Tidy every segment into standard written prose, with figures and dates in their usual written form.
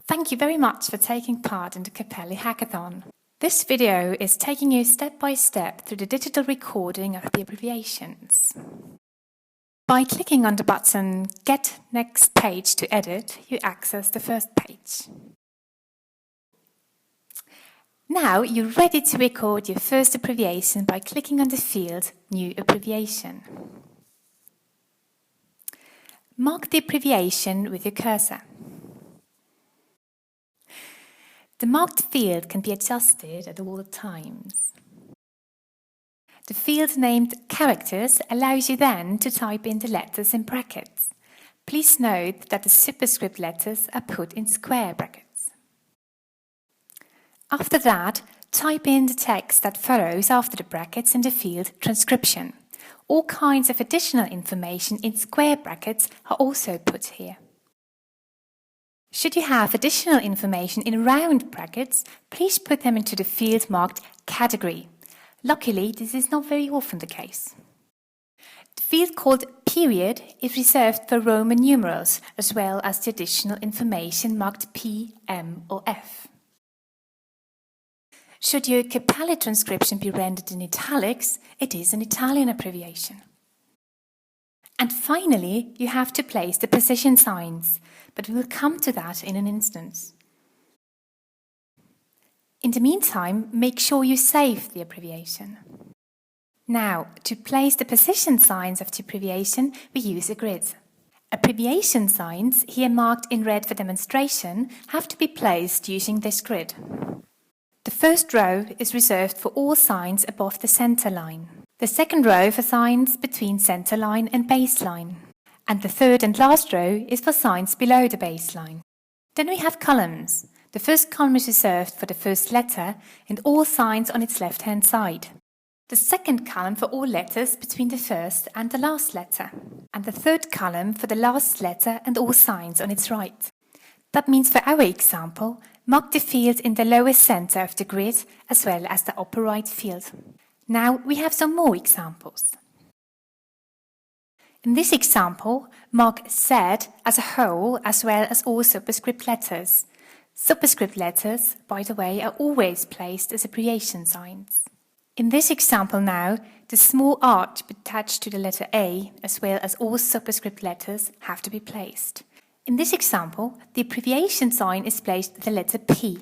Thank you very much for taking part in the Cappelli Hackathon. This video is taking you step by step through the digital recording of the abbreviations. By clicking on the button Get Next Page to edit, you access the first page. Now you're ready to record your first abbreviation by clicking on the field New Abbreviation. Mark the abbreviation with your cursor. The marked field can be adjusted at all times. The field named Characters allows you then to type in the letters in brackets. Please note that the superscript letters are put in square brackets. After that, type in the text that follows after the brackets in the field Transcription. All kinds of additional information in square brackets are also put here. Should you have additional information in round brackets, please put them into the field marked Category. Luckily, this is not very often the case. The field called Period is reserved for Roman numerals, as well as the additional information marked P, M or F. Should your Cappelli transcription be rendered in italics, it is an Italian abbreviation. And finally, you have to place the precision signs, but we will come to that in an instant. In the meantime, make sure you save the abbreviation. Now, to place the precision signs of the abbreviation, we use a grid. Abbreviation signs, here marked in red for demonstration, have to be placed using this grid. The first row is reserved for all signs above the center line. The second row for signs between center line and baseline. And the third and last row is for signs below the baseline. Then we have columns. The first column is reserved for the first letter and all signs on its left-hand side. The second column for all letters between the first and the last letter. And the third column for the last letter and all signs on its right. That means for our example, mark the field in the lower center of the grid as well as the upper right field. Now we have some more examples. In this example, mark Z as a whole as well as all superscript letters. Superscript letters, by the way, are always placed as abbreviation signs. In this example now, the small arch attached to the letter A as well as all superscript letters have to be placed. In this example, the abbreviation sign is placed with the letter P.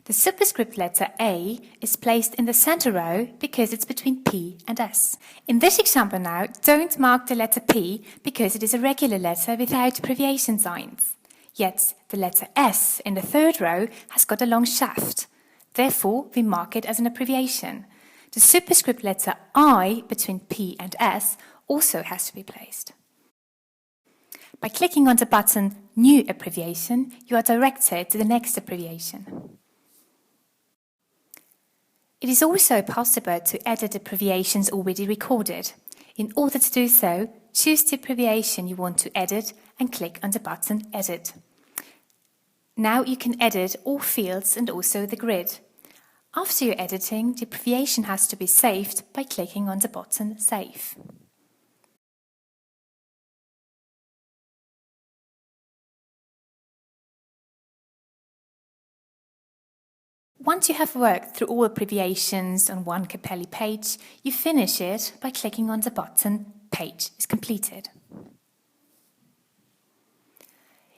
The superscript letter A is placed in the center row because it's between P and S. In this example now, don't mark the letter P because it is a regular letter without abbreviation signs. Yet the letter S in the third row has got a long shaft. Therefore, we mark it as an abbreviation. The superscript letter I between P and S also has to be placed. By clicking on the button New Abbreviation, you are directed to the next abbreviation. It is also possible to edit abbreviations already recorded. In order to do so, choose the abbreviation you want to edit and click on the button Edit. Now you can edit all fields and also the grid. After your editing, the abbreviation has to be saved by clicking on the button Save. Once you have worked through all abbreviations on one Cappelli page, you finish it by clicking on the button Page is completed.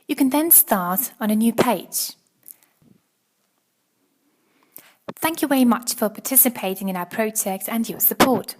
You can then start on a new page. Thank you very much for participating in our project and your support.